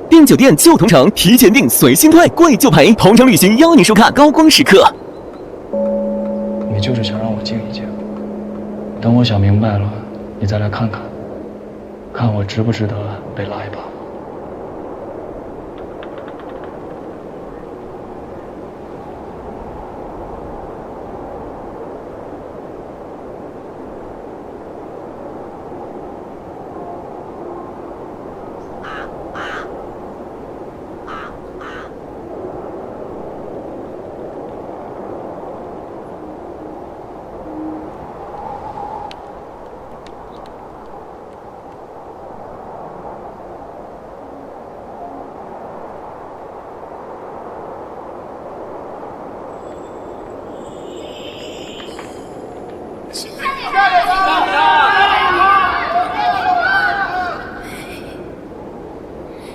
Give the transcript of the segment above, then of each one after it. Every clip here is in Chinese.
订酒店就同城，提前订随心退，贵就赔。同城旅行邀您收看高光时刻。你就是想让我静一静，等我想明白了，你再来看看，看我值不值得被拉一把。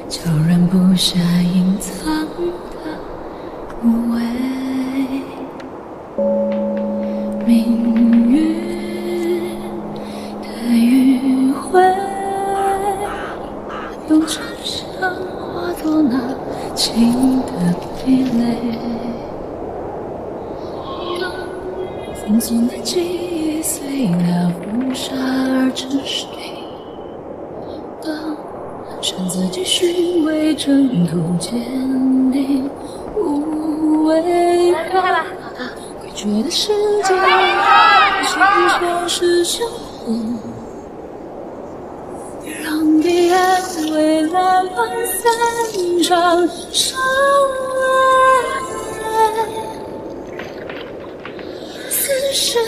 悄然布下隐藏的无畏，命运的迂回，用真相化作那情的疲累，放纵的记忆随那风沙而沉睡，让自己虚伪挣脱坚定无畏的诡谲的世界，心潮是相互，让彼岸蔚蓝般散场伤悲，似是人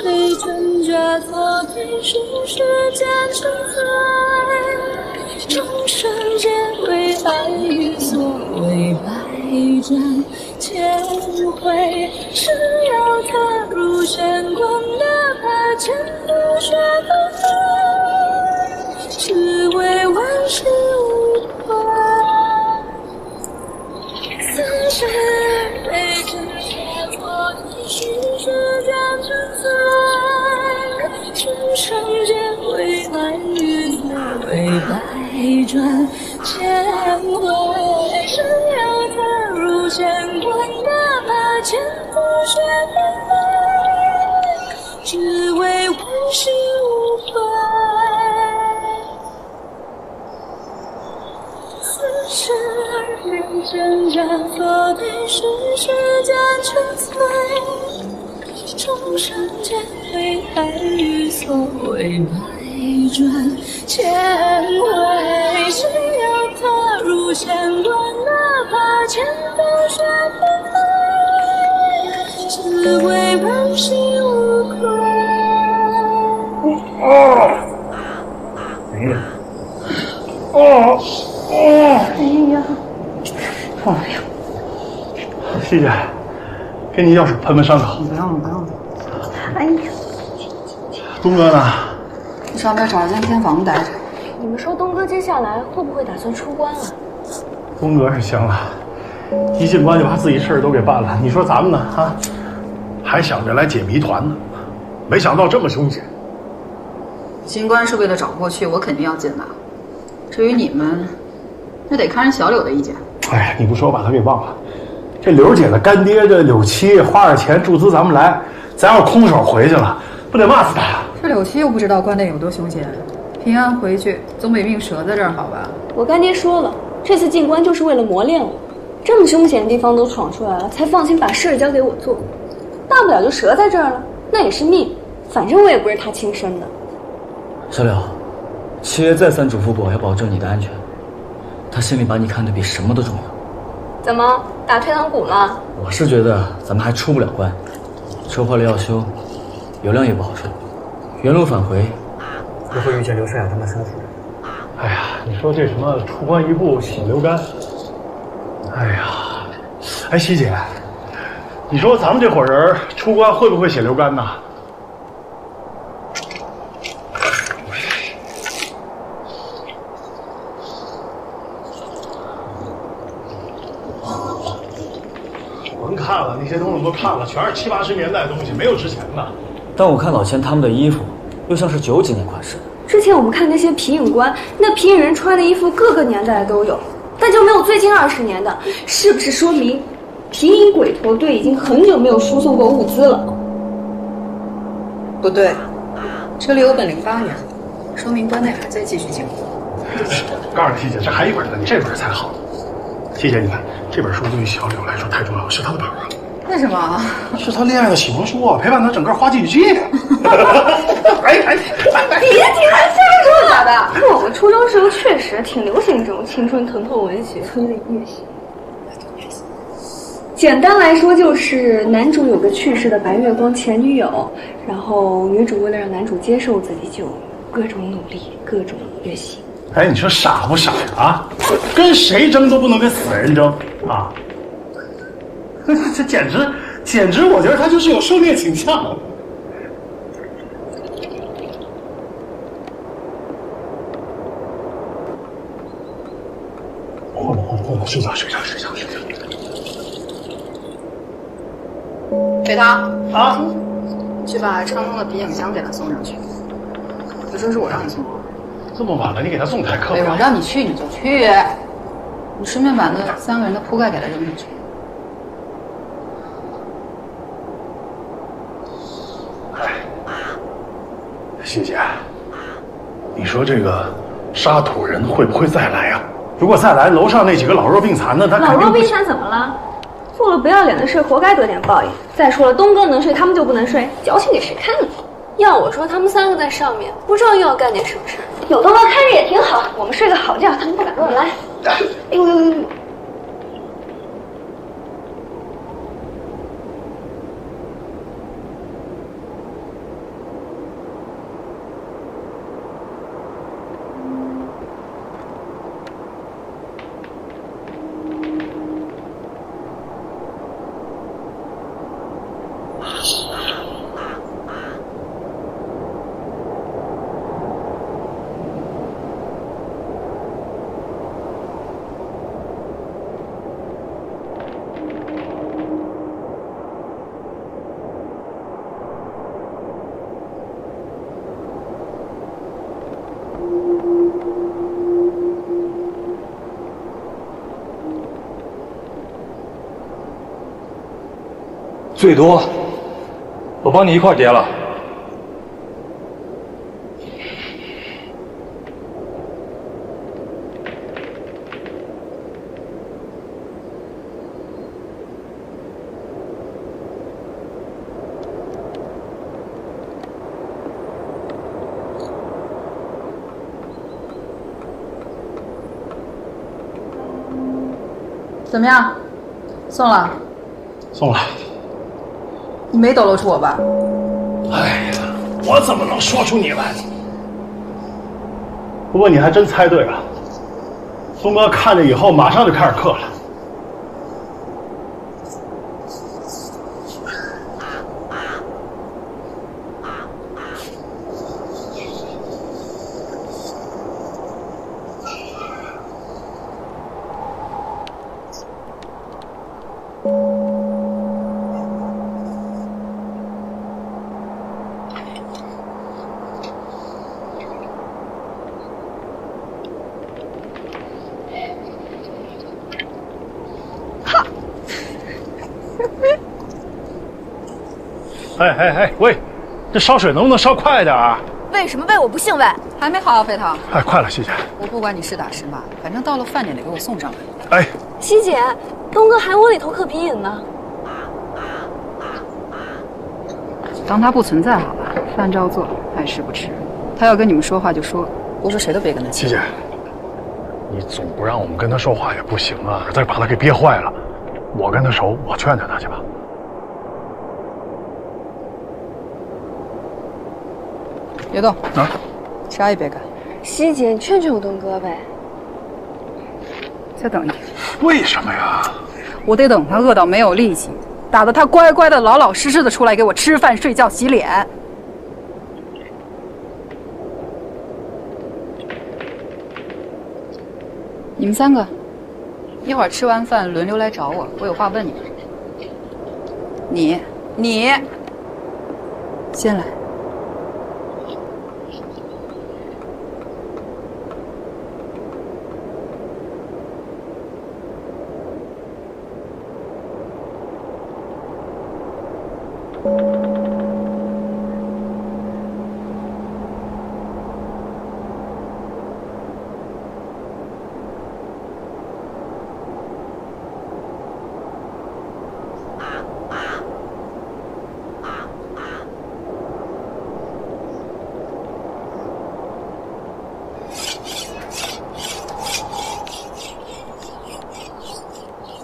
类真假错替是时间沉醉，众生皆为爱与所谓百战千回，只要踏入乾坤的大千不学不会，只为万事无悔。似是被真假错替是时间沉醉，众生皆为爱与所谓百转千回，只要踏入乾坤的大千不学不会，只为万事无悔。似是而人真假错替是时间沉醉，众生皆为爱与所谓百转千回，只要踏入乾坤的大千不学不会，只为会问心无愧。没人。哎呀，谢谢，给你药水喷喷伤口。不用了，不用了。哎呀，东哥呢？你上边找一间偏房待着。你们说东哥接下来会不会打算出关啊？东哥是行了，一进关就把自己事儿都给办了。你说咱们呢？啊，还想着来解谜团呢，没想到这么凶险。进关是为了找过去，我肯定要进的。至于你们，那得看人小柳的意见。哎呀，你不说我把他给忘了。这柳姐的干爹这柳七花着钱注资咱们来，咱要空手回去了，不得骂死他？这柳七又不知道关内有多凶险，平安回去总比命折在这儿好吧？我干爹说了，这次进关就是为了磨练我，这么凶险的地方都闯出来了，才放心把事儿交给我做。大不了就折在这儿了，那也是命，反正我也不是他亲生的。小柳，七爷再三嘱咐过要保证你的安全，他心里把你看得比什么都重要。怎么打退堂鼓了？我是觉得咱们还出不了关，车坏了要修，油量也不好说，原路返回，不会遇见刘帅雅他们杀死人。哎呀，你说这什么出关一步血流干？哎呀，哎，希姐，你说咱们这伙人出关会不会血流干呢？甭看了，那些东西都看了，全是70、80年代的东西，没有值钱的。但我看老钱他们的衣服，又像是90几年款式的。之前我们看那些皮影官，那皮影人穿的衣服各个年代的都有，但就没有最近20年的，是不是说明皮影鬼头队已经很久没有输送过物资了？不对，这里有本08年，说明关内还在继续进货。我告诉你，希姐，这还一本呢，你这本才好。希姐，你看这本书对于小柳来说太重要了，是她的本啊。为什么？是她恋爱的启蒙书啊，陪伴她整个花季雨季。哎，别提他瞎说假的。可我们初中时候确实挺流行这种青春疼痛文学，推理乐系。简单来说就是男主有个去世的白月光前女友，然后女主为了让男主接受自己，就各种努力，各种越戏。哎，你说傻不傻呀？啊，跟谁争都不能跟死人争啊！这简直，我觉得他就是有受虐倾向。换了，睡觉。给他啊！去把昌东的皮影箱给他送上去。就说是我让你送。这么晚了，你给他送太刻对，薄了。我让你去你就去，你顺便把那3个人的铺盖给他扔上去。希姐，你说这个沙土人会不会再来呀？如果再来，楼上那几个老弱病残的，他肯定老弱病残怎么了？做了不要脸的事，活该得点报应。再说了，东哥能睡，他们就不能睡，矫情给谁看呢？要我说，他们3个在上面，不知道又要干点什么事。有东哥看着也挺好，我们睡个好觉，他们不敢乱来。哎呦！最多，我帮你一块叠了。怎么样？送了？送了。你没抖露出我吧？哎呀，我怎么能说出你来呢？不过你还真猜对了，松哥看见以后马上就开始刻了。哎，喂，这烧水能不能烧快点啊？为什么喂我不姓魏？还没好，飞腾。哎，快了，西姐。我不管你是打是骂，反正到了饭点得给我送上来。哎，西姐，东哥还窝里头嗑皮瘾呢。当他不存在好吧，饭照做，爱吃不吃。他要跟你们说话就说，不是谁都别跟他西姐，你总不让我们跟他说话也不行啊，再把他给憋坏了。我跟他熟，我劝劝他去吧。别动啊，啥也别干。西姐，你劝劝我东哥呗。再等一天。为什么呀？我得等他饿到没有力气，打得他乖乖的、老老实实的出来给我吃饭、睡觉、洗脸。你们三个，一会儿吃完饭轮流来找我，我有话问你们。你先来。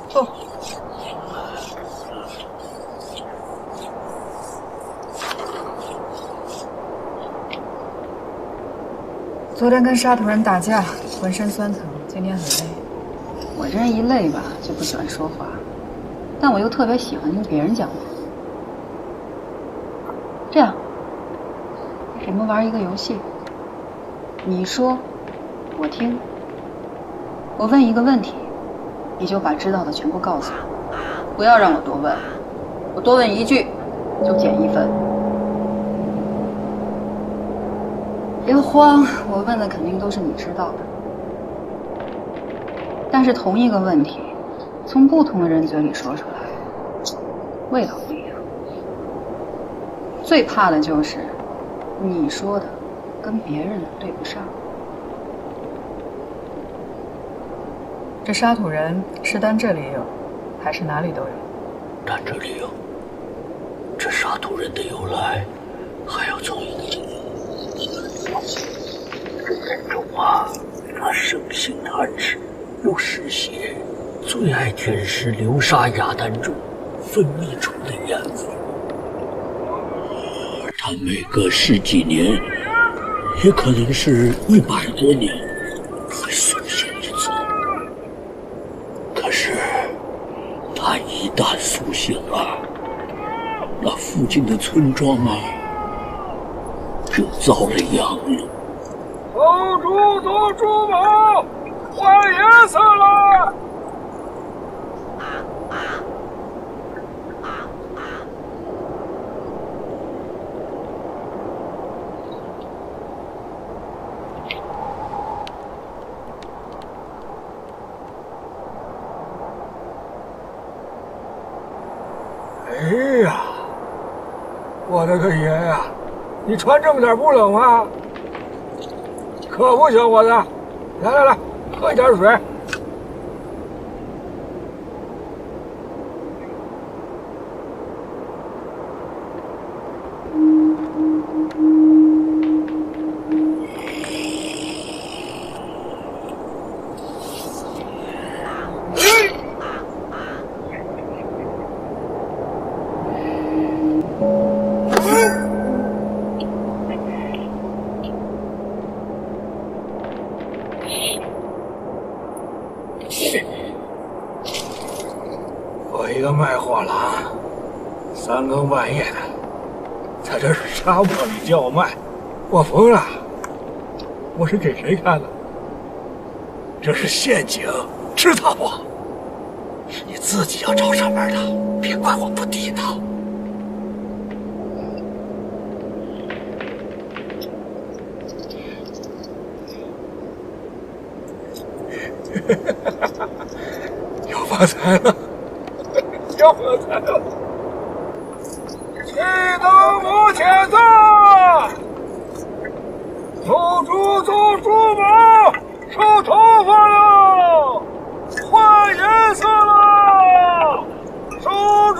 坐。昨天跟沙土人打架，浑身酸疼，今天很累。我这人一累吧，就不喜欢说话，但我又特别喜欢听别人讲话。这样，我们玩一个游戏，你说，我听，我问一个问题，你就把知道的全部告诉我，不要让我多问，我多问一句就减1分。别慌，我问的肯定都是你知道的，但是同一个问题，从不同的人嘴里说出来，味道不一样。最怕的就是你说的跟别人的对不上。这沙土人是单这里有，还是哪里都有？单这里有。这沙土人的由来，还要从一个这人种啊，他生性贪吃，又嗜血，最爱舔食流沙亚丹中分泌出的盐分。他每隔10几年，也可能是100多年，会苏醒一次。可是，他一旦苏醒了，那附近的村庄啊，就遭了殃了。走猪毛，换颜色了！哎呀，我的个爷呀！你穿这么点不冷吗？可不，小伙子，来，喝一点水。3更半夜的，在这沙漠里叫卖，我疯了！我是给谁看的？这是陷阱，知道不？是你自己要找上门的，别怪我不地道。要发财了，要发财了！启动无前奏，走猪走猪毛，收头发了，换颜色了，收猪。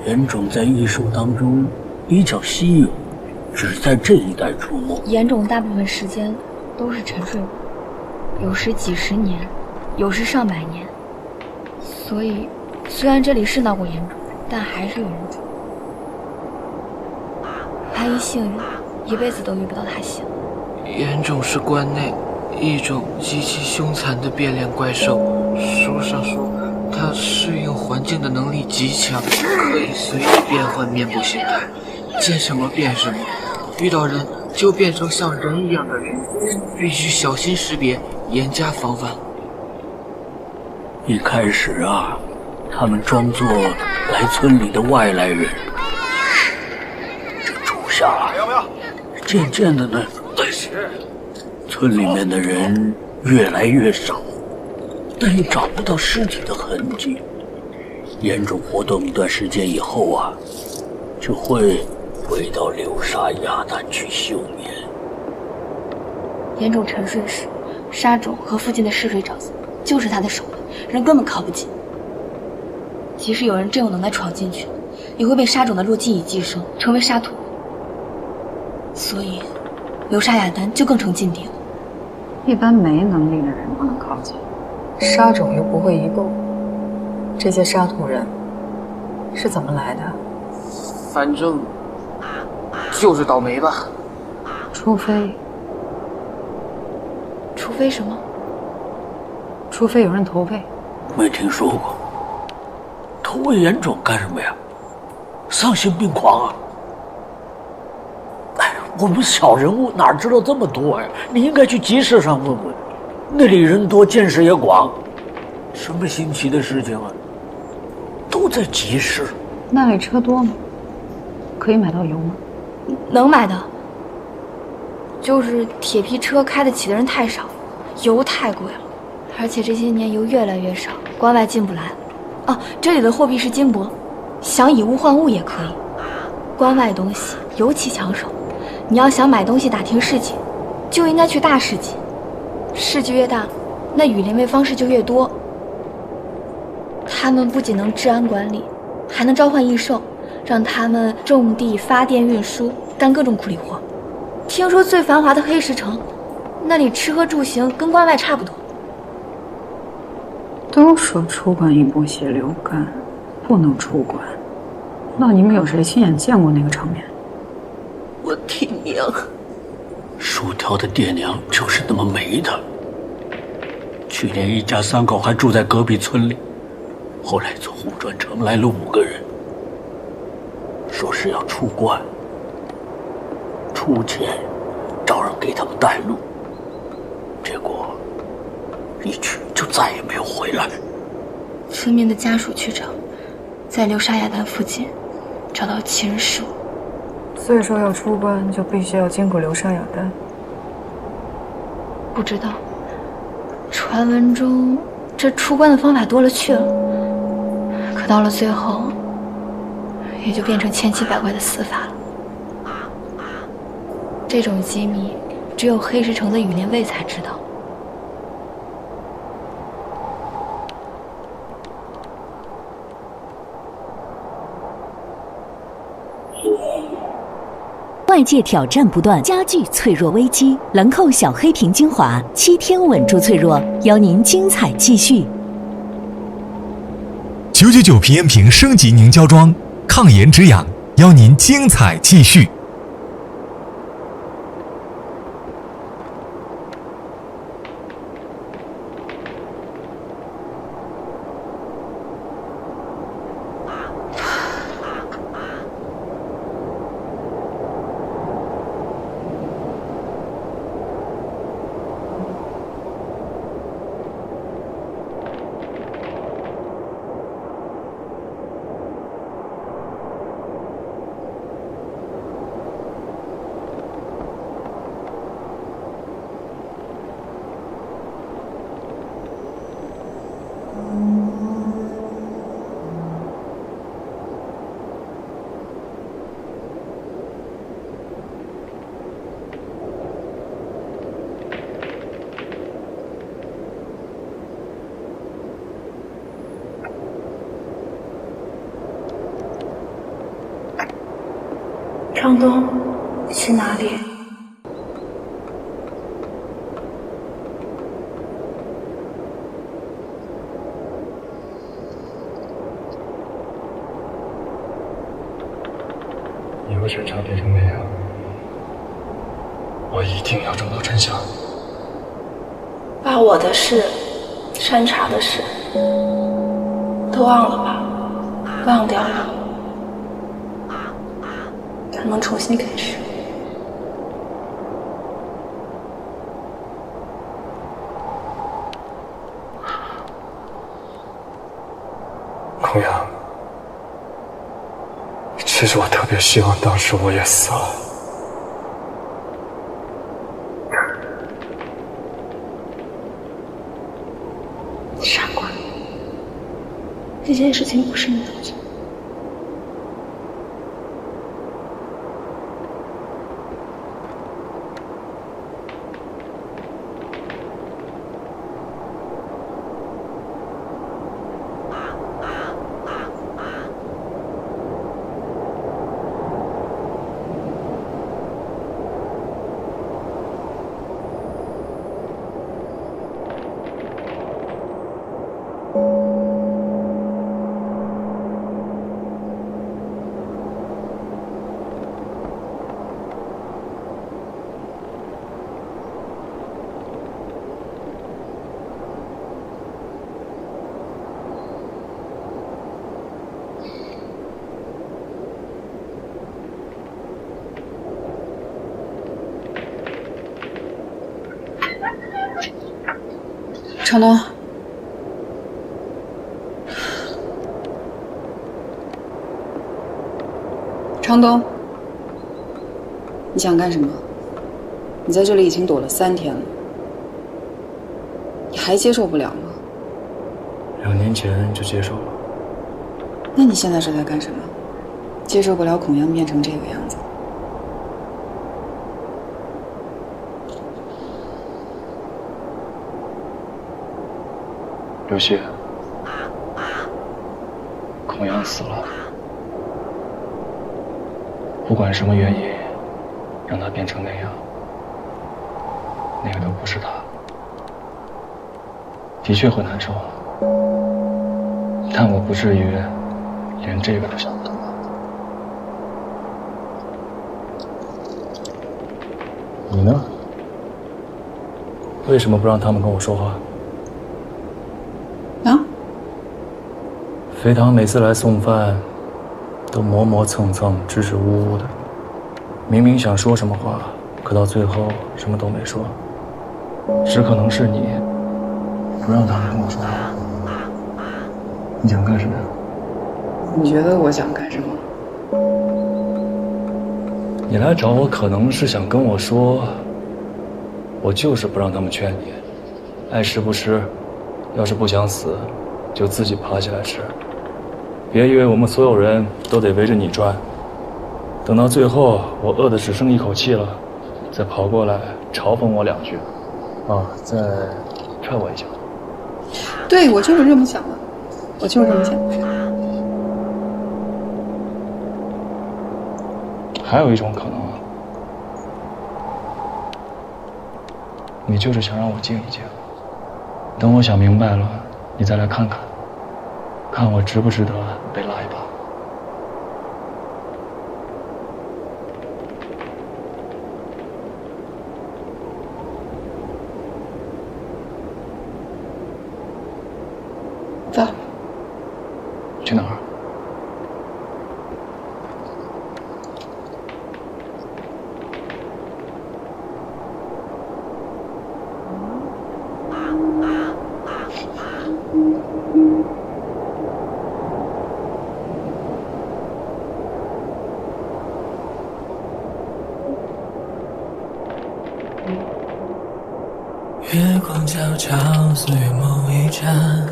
人种在异兽当中比较稀有，只在这一带出没。岩种大部分时间都是沉睡物，有时几十年，有时上百年。所以，虽然这里是闹过岩种，但还是有人住。万一幸运，一辈子都遇不到他行。岩种是关内一种极其凶残的变脸怪兽，书上说它适应环境的能力极强，可以随意变换面部形态，见什么变什么，遇到人就变成像人一样的人，必须小心识别，严加防范。一开始啊，他们装作来村里的外来人，这住下，渐渐的呢，村里面的人越来越少，但又找不到尸体的痕迹。岩种活动一段时间以后啊，就会回到流沙雅丹去休眠。岩种沉睡时，沙种和附近的逝水沼泽就是他的手段，人根本靠不近。即使有人真有能耐闯进去，也会被沙种的弱记忆寄生，成为沙土。所以，流沙雅丹就更成禁地了。一般没能力的人不能靠近，沙种又不会移动，这些沙土人是怎么来的？反正就是倒霉吧。除非什么？除非有人投喂。没听说过。投喂岩种干什么呀？丧心病狂啊！哎，我们小人物哪知道这么多呀？你应该去集市上问问，那里人多，见识也广，什么新奇的事情啊，都在集市。那里车多吗？可以买到油吗？能买的，就是铁皮车开得起的人太少，油太贵了，而且这些年油越来越少，关外进不来。哦，这里的货币是金箔，想以物换物也可以。关外东西尤其抢手，你要想买东西打听事情，就应该去大市集。市集越大，那羽林卫方式就越多。他们不仅能治安管理，还能召唤异兽，让他们种地、发电、运输，干各种苦力活。听说最繁华的黑石城，那里吃喝住行跟关外差不多。都说出关一波血流干，不能出关。那你们有谁亲眼见过那个场面？我听娘，薯条的爹娘就是那么没的。去年一家3口还住在隔壁村里，后来从虎转城来了5个人，说是要出关，出钱找人给他们带路，结果一去就再也没有回来。村民的家属去找，在流沙雅丹附近找到秦树。所以说要出关就必须要经过流沙雅丹。不知道，传闻中这出关的方法多了去了，可到了最后，也就变成千奇百怪的死法了。这种机密，只有黑石城的羽林卫才知道。外界挑战不断，加剧脆弱危机。兰蔻小黑瓶精华7天稳住脆弱，邀您精彩继续。999皮炎平升级凝胶装，抗炎止痒，邀您精彩继续。张东，你去哪里？以后审查变成那样，我一定要找到真相。把我的事、山茶的事都忘了吧，忘掉了，才能重新开始。孔阳，其实我特别希望当时我也死了。傻瓜，这件事情不是你的错。程东，程东，你想干什么？你在这里已经躲了3天了，你还接受不了吗2年前就接受了。那你现在是在干什么？接受不了孔阳变成这个样子。刘希，孔阳死了，不管什么原因让他变成那样，那个都不是他，的确会难受，但我不至于连这个都想不到。你呢？为什么不让他们跟我说话？肥堂每次来送饭，都磨磨蹭蹭、支支吾吾的，明明想说什么话，可到最后什么都没说。只可能是你不让他们跟我说话。你想干什么呀？你觉得我想干什么？你来找我，可能是想跟我说，我就是不让他们劝你，爱吃不吃，要是不想死，就自己爬起来吃。别以为我们所有人都得围着你转，等到最后我饿得只剩一口气了，再跑过来嘲讽我2句，再踹我一脚。对，我就是这么想的，我就是这么想。还有一种可能，你就是想让我静一静。等我想明白了，你再来看看，看我值不值得被拉一把。走。去哪儿？月光悄悄4月某一站，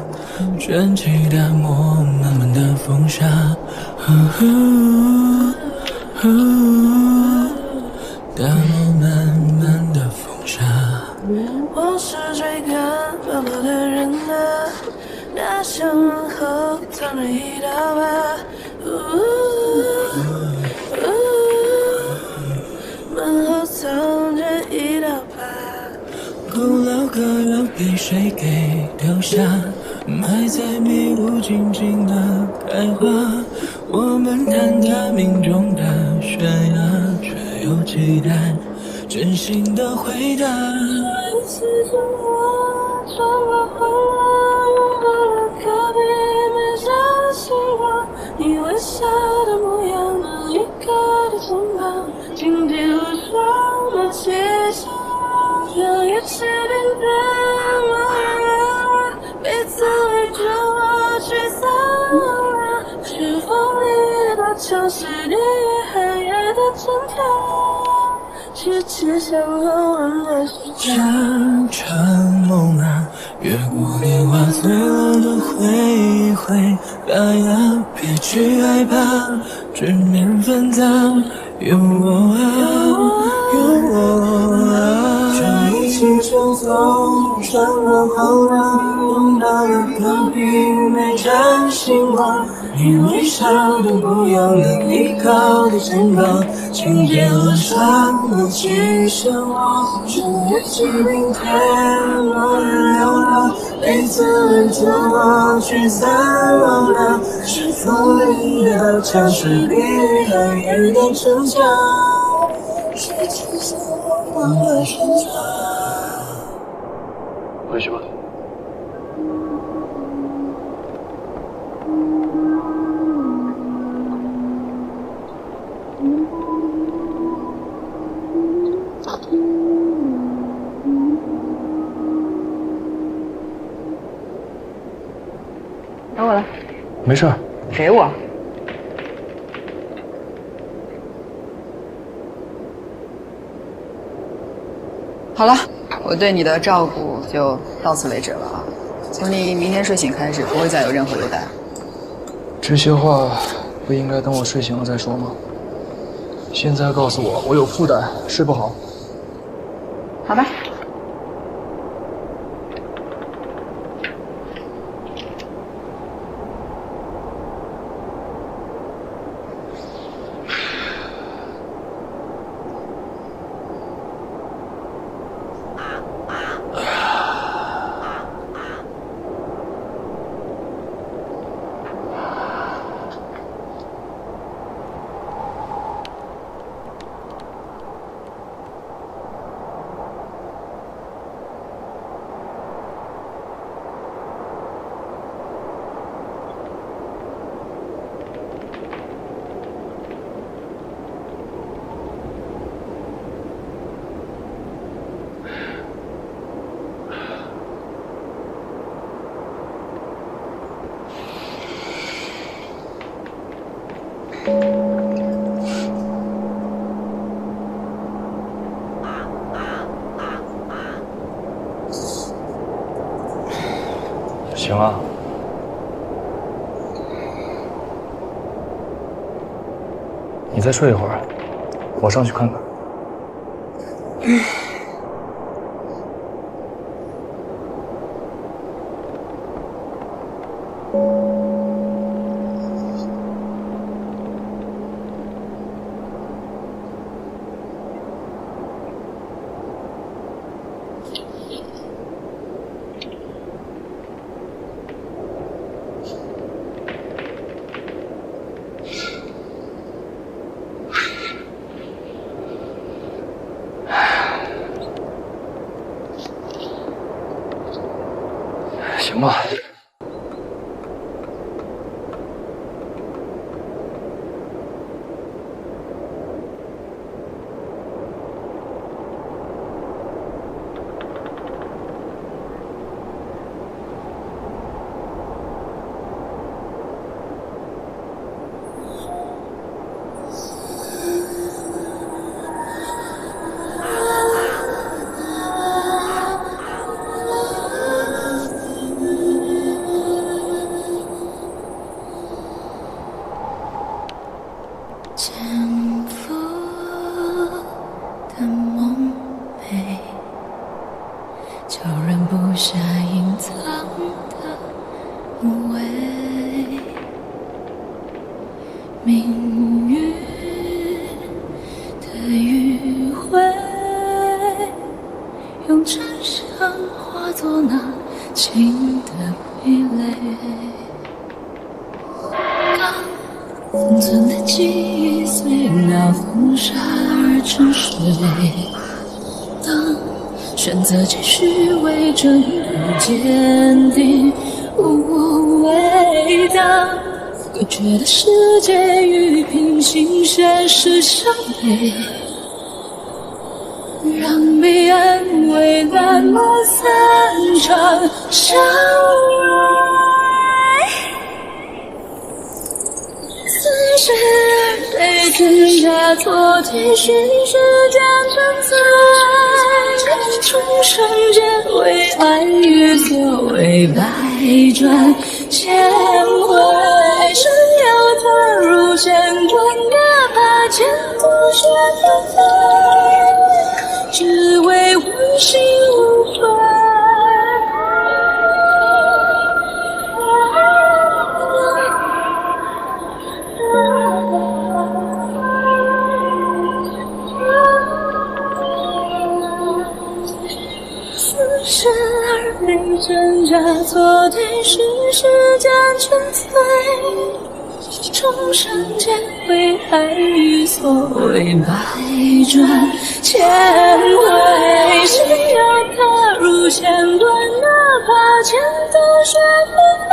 卷起淡漠慢慢的风沙，淡漠慢慢的风沙。我是追赶奔跑的人啊，那像河藏着一道疤，门后藏着一道疤。古老歌谣被谁给丢下，埋在迷雾静静的开花。我们坍塌命中的悬崖，却又期待真心的回答。一次将我穿过荒凉，拥抱了戈壁美下的星光。你微笑的模样，那一刻的肩膀，紧紧路上的气息。让一切变得茫然，彼此围着我去散了。是风里的城市，地狱寒夜的征条，是指向遥远的虚假。成梦啊，越过年华最冷的回忆会发芽，别去害怕，纸面纷杂，有我啊，有我啊。一起就走，穿过荒凉，拥抱了戈壁每盏星光。你微笑的模样，能依靠的肩膀，轻接了伤，不去向往。是越起冰天，落日流浪，被刺围着我去散落了。是风里的墙，是地狱寒夜的城墙，是指向我的生长。回去吧。等我了。没事儿。给我。好了，我对你的照顾就到此为止了啊！从你明天睡醒开始，不会再有任何优待。这些话不应该等我睡醒了再说吗？现在告诉我，我有负担，睡不好。好吧。行啊。你再睡一会儿，我上去看看。无畏。命运的迂回，用真相化作那情的傀儡。当封存的记忆随那风沙而沉睡，当选择继续为真而坚定无畏，当隔绝的世界与平行现实相配，让彼岸蔚蓝漫散场相似是而非，真假错替，虚实间存在，众生皆为爱与所谓百转千回，谁要踏入乾坤，哪怕千古雪纷飞，只为问心无悔。似是而非，真假错替，虚实间全碎，众生皆为爱与所谓百转千回，谁要踏入乾坤，哪怕千朵雪纷飞，